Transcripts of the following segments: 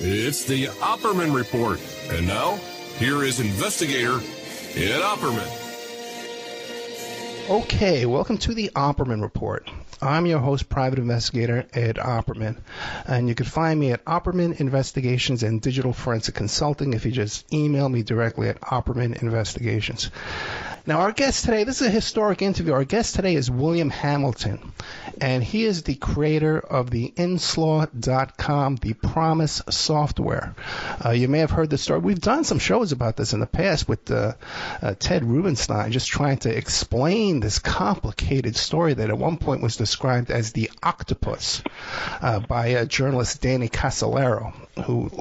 It's the Opperman Report. And now, here is investigator Ed Opperman. Okay, welcome to the Opperman Report. I'm your host, Private Investigator Ed Opperman, and you can find me at Opperman Investigations and Digital Forensic Consulting if you just email me directly at Opperman Investigations. Now, our guest today, this is a historic interview. Our guest today is William Hamilton, and he is the creator of the inslaw.com, the PROMIS software. You may have heard the story. We've done some shows about this in the past with Ted Rubenstein, just trying to explain this complicated story that at one point was described as the octopus by journalist Danny Casolaro, who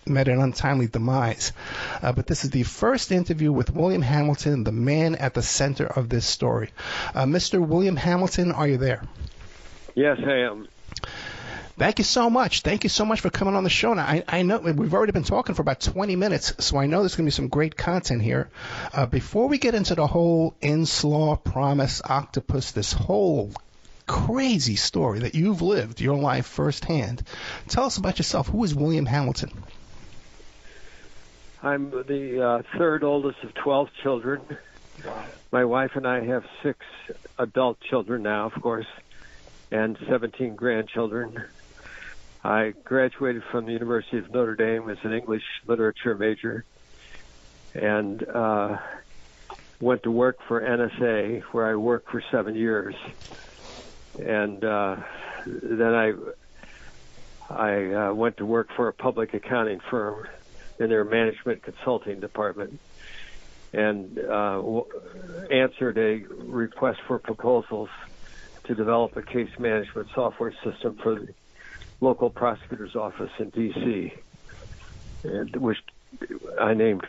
met an untimely demise. But this is the first interview with William Hamilton, the man at the center of this story. Mr. William Hamilton, are you there? Yes, I am. Thank you so much. Thank you so much for coming on the show. Now, I know we've already been talking for about 20 minutes, so I know there's going to be some great content here. Before we get into the whole inslaw, PROMIS, octopus, this whole crazy story that you've lived your life firsthand, tell us about yourself. Who is William Hamilton? I'm the third oldest of 12 children. My wife and I have 6 adult children now, of course, and 17 grandchildren. I graduated from the University of Notre Dame as an English literature major and went to work for NSA, where I worked for 7 years. And then I went to work for a public accounting firm in their management consulting department and answered a request for proposals to develop a case management software system for the local prosecutor's office in D.C., which I named.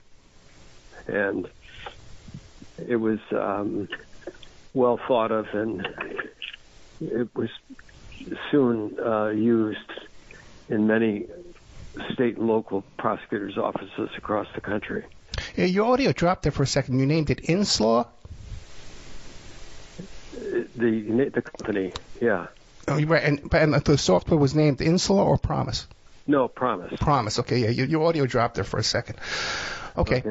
And it was well thought of, and it was soon used in many state and local prosecutors' offices across the country. Yeah, your audio dropped there for a second. You named it inslaw? The company, yeah. Oh, right. And the software was named inslaw or PROMIS? No, PROMIS. PROMIS, okay, yeah. Your audio dropped there for a second. Okay.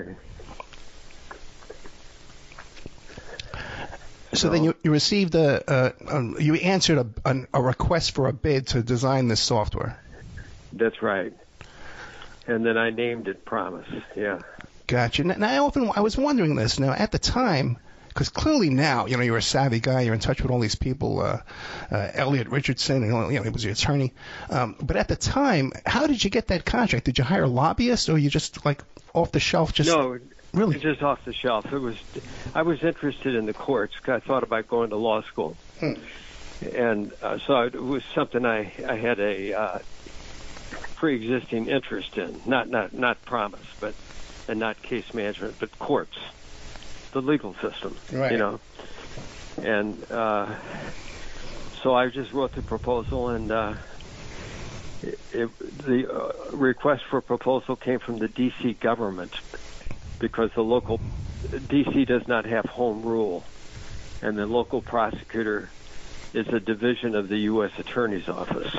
So then you received you answered a request for a bid to design this software. That's right. And then I named it PROMIS, yeah. Gotcha. Now, I was wondering this. Now, at the time, because clearly now, you're a savvy guy, you're in touch with all these people, Elliot Richardson, and he was your attorney. But at the time, how did you get that contract? Did you hire lobbyists, or you just off the shelf? No, really, just off the shelf. I was interested in the courts. I thought about going to law school, and so it was something I had a pre-existing interest in. Not PROMIS, and not case management, but courts. The legal system, right. And so I just wrote the proposal, and the request for proposal came from the D.C. government because the local D.C. does not have home rule, and the local prosecutor is a division of the U.S. Attorney's Office.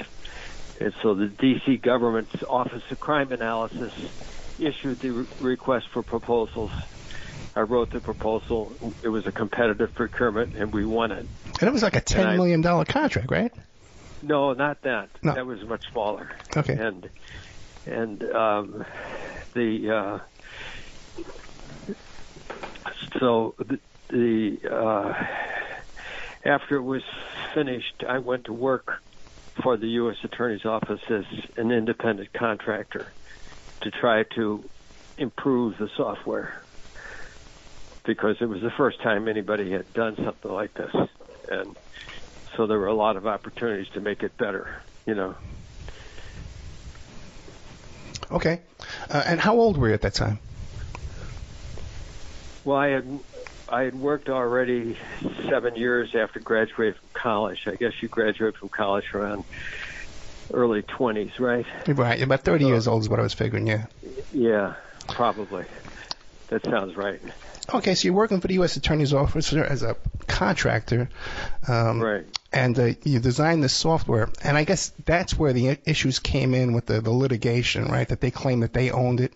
And so the D.C. government's Office of Crime Analysis issued the request for proposals. I wrote the proposal. It was a competitive procurement, and we won it. And it was like a $10 million contract, right? No, not that. No. That was much smaller. Okay. And after it was finished, I went to work for the U.S. Attorney's Office as an independent contractor to try to improve the software, because it was the first time anybody had done something like this. And so there were a lot of opportunities to make it better, Okay. And how old were you at that time? Well, I had worked already 7 years after graduating from college. I guess you graduate from college around early 20s, right? Right. About 30 years old is what I was figuring, yeah. Yeah, probably. That sounds right. Okay, so you're working for the U.S. Attorney's Office as a contractor. Right. and you designed this software, and I guess that's where the issues came in with the litigation, right? That they claim that they owned it.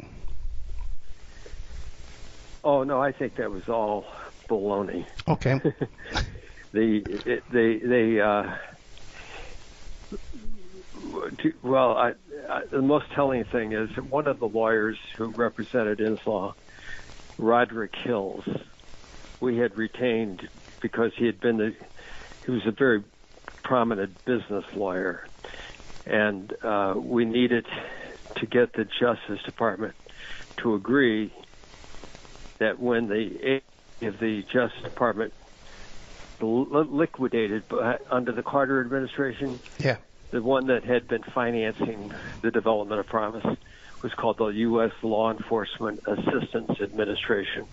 Oh no, I think that was all baloney. Okay. The most telling thing is that one of the lawyers who represented Inslaw, Roderick Hills, we had retained because he was a very prominent business lawyer, and we needed to get the Justice Department to agree that when the Justice Department liquidated under the Carter administration, yeah, the one that had been financing the development of PROMIS was called the U.S. Law Enforcement Assistance Administration.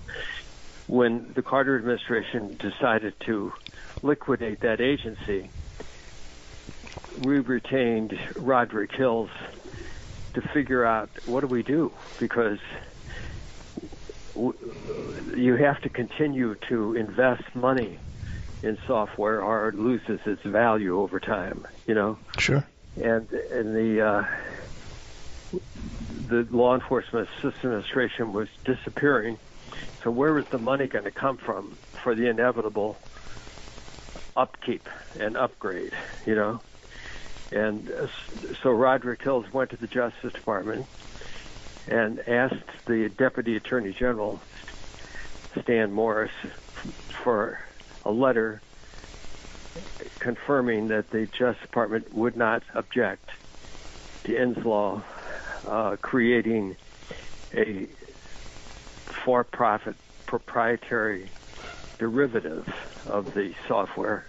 When the Carter administration decided to liquidate that agency, we retained Roderick Hills to figure out what do we do, because you have to continue to invest money in software or it loses its value over time, you know. Sure. And the Law Enforcement Assistance Administration was disappearing. So where was the money going to come from for the inevitable upkeep and upgrade, you know? And so Roderick Hills went to the Justice Department and asked the Deputy Attorney General, Stan Morris, for a letter confirming that the Justice Department would not object to Inslaw creating a for-profit proprietary derivative of the software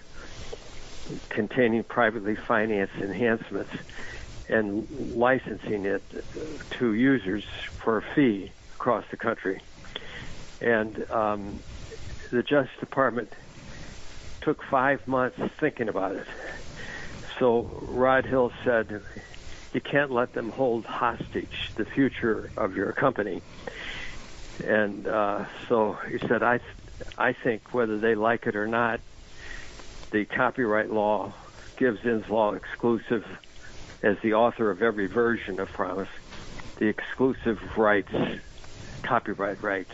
containing privately financed enhancements and licensing it to users for a fee across the country. And the Justice Department took 5 months thinking about it. So Rod Hill said, you can't let them hold hostage the future of your company. And so he said, I think whether they like it or not, the copyright law gives Inslaw exclusive, as the author of every version of PROMIS, the exclusive rights, copyright rights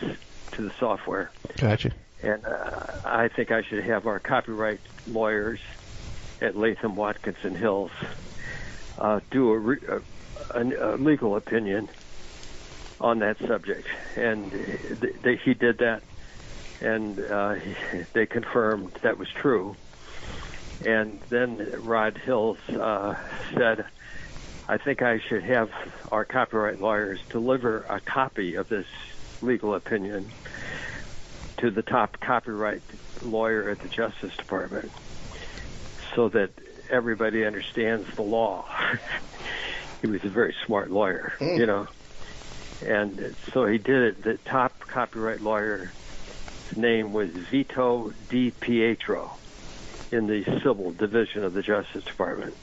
to the software. Gotcha. And I think I should have our copyright lawyers at Latham, Watkinson Hills do a legal opinion on that subject. And he did that, and they confirmed that was true. And then Rod Hills said, I think I should have our copyright lawyers deliver a copy of this legal opinion to the top copyright lawyer at the Justice Department so that everybody understands the law. He was a very smart lawyer, you know. And so he did it. The top copyright lawyer's name was Vito Di Pietro in the civil division of the Justice Department.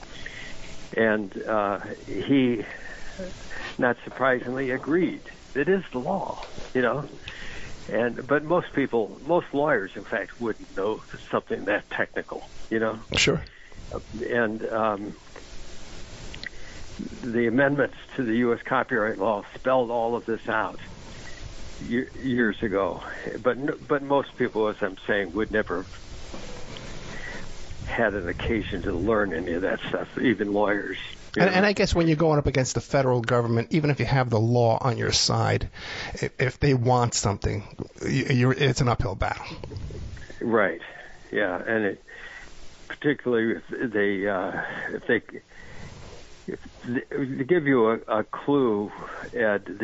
And he, not surprisingly, agreed. It is the law, you know. But most lawyers, in fact, wouldn't know something that technical, you know. Sure. And the amendments to the U.S. copyright law spelled all of this out years ago. But most people, as I'm saying, would never had an occasion to learn any of that stuff, even lawyers. And I guess when you're going up against the federal government, even if you have the law on your side, if they want something, it's an uphill battle. Right. Yeah, and particularly to give you a clue, Ed,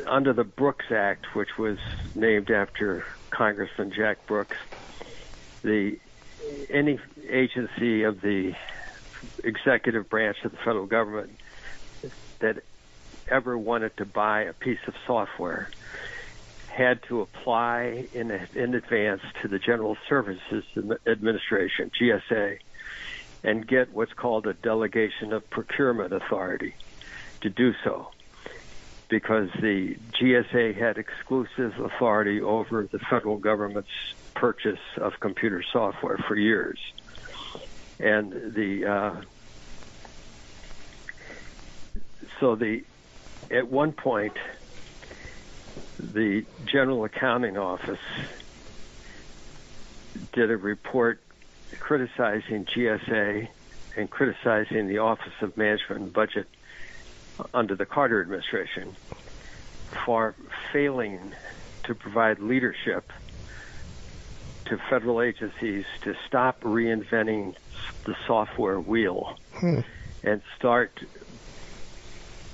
under the Brooks Act, which was named after Congressman Jack Brooks, any agency of the executive branch of the federal government that ever wanted to buy a piece of software had to apply in advance to the General Services Administration, GSA, and get what's called a delegation of procurement authority to do so, because the GSA had exclusive authority over the federal government's purchase of computer software for years. And at one point, the General Accounting Office did a report criticizing GSA and criticizing the Office of Management and Budget under the Carter administration for failing to provide leadership to federal agencies to stop reinventing the software wheel and start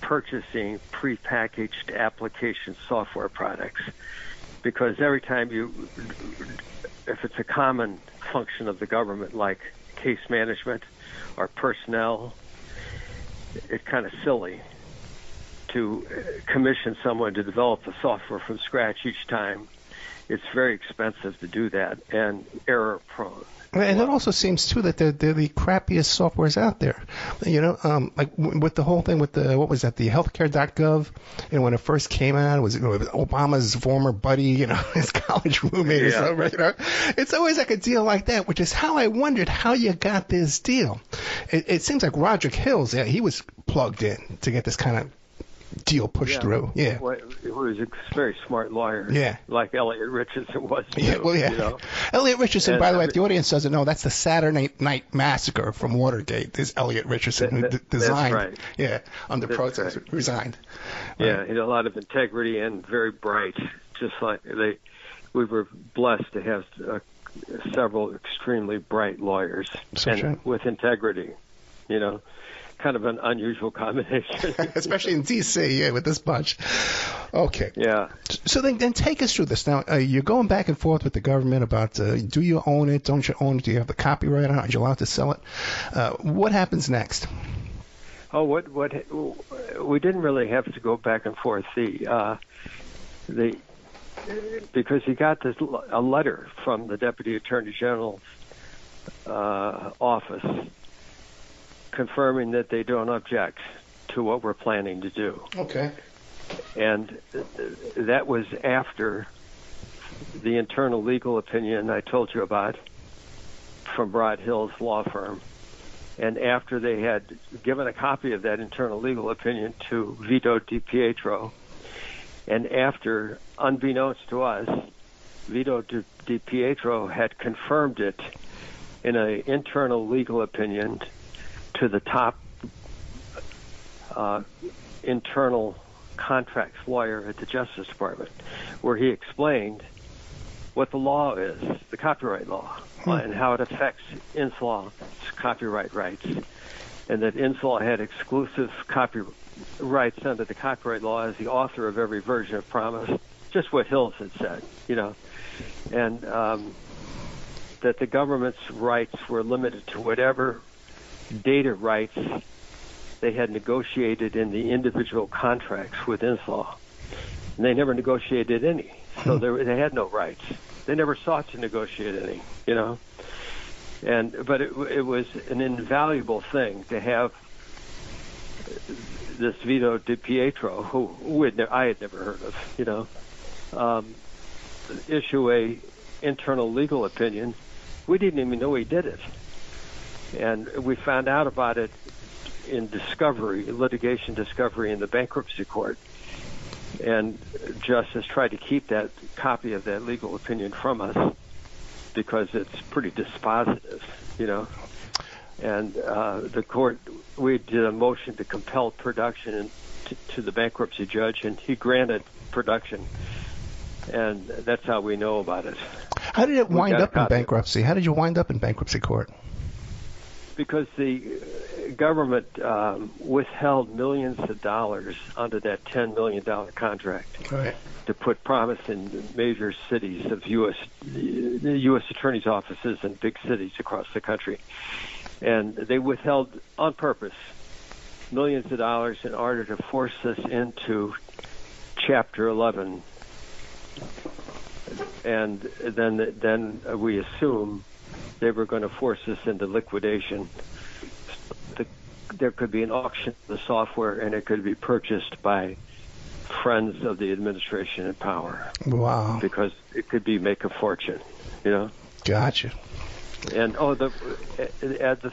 purchasing prepackaged application software products. Because every time if it's a common function of the government like case management or personnel, it's kind of silly to commission someone to develop the software from scratch each time. It's very expensive to do that and error prone. And it also seems too that they're the crappiest softwares out there. Like with the whole thing with the the healthcare.gov. When it first came out, it was Obama's former buddy, his college roommate or something. It's always like a deal like that, which is how I wondered how you got this deal. It seems like Roderick Hills, he was plugged in to get this kind of deal pushed through. Yeah. Well, he was a very smart lawyer. Yeah. Like Elliot Richardson was. Elliot Richardson, by the way, if the audience doesn't know, that's the Saturday Night Massacre from Watergate. This Elliot Richardson who designed. That's right. Yeah. Under protest, resigned. Yeah, he had a lot of integrity and very bright. Just like we were blessed to have several extremely bright lawyers with integrity. Kind of an unusual combination. Especially in D.C., with this bunch. Okay. Yeah. So then take us through this. Now, you're going back and forth with the government about do you own it, don't you own it, do you have the copyright on it, are you allowed to sell it? What happens next? Oh, what we didn't really have to go back and forth. Because he got a letter from the Deputy Attorney General's office confirming that they don't object to what we're planning to do. Okay. And that was after the internal legal opinion I told you about from Broad Hill's law firm, and after they had given a copy of that internal legal opinion to Vito DiPietro, and after, unbeknownst to us, Vito DiPietro had confirmed it in an internal legal opinion to the top internal contracts lawyer at the Justice Department, where he explained what the law is, the copyright law, and how it affects Inslaw's copyright rights, and that Inslaw had exclusive copyrights under the copyright law as the author of every version of PROMIS, just what Hills had said, and that the government's rights were limited to whatever data rights they had negotiated in the individual contracts with Inslaw. And they never negotiated any, so they had no rights. They never sought to negotiate any, But it was an invaluable thing to have this Vito DiPietro, who I had never heard of, issue a internal legal opinion. We didn't even know he did it. And we found out about it in litigation discovery in the bankruptcy court. And Justice tried to keep that copy of that legal opinion from us because it's pretty dispositive, And the court, we did a motion to compel production to the bankruptcy judge, and he granted production. And that's how we know about it. How did it wind up in bankruptcy? How did you wind up in bankruptcy court? Because the government withheld millions of dollars under that $10 million contract to put PROMIS in major cities of the U.S. attorney's offices in big cities across the country. And they withheld on purpose millions of dollars in order to force us into Chapter 11. And then we assume they were going to force us into liquidation. There could be an auction of the software, and it could be purchased by friends of the administration in power. Wow. Because it could make a fortune, You know. Gotcha. And the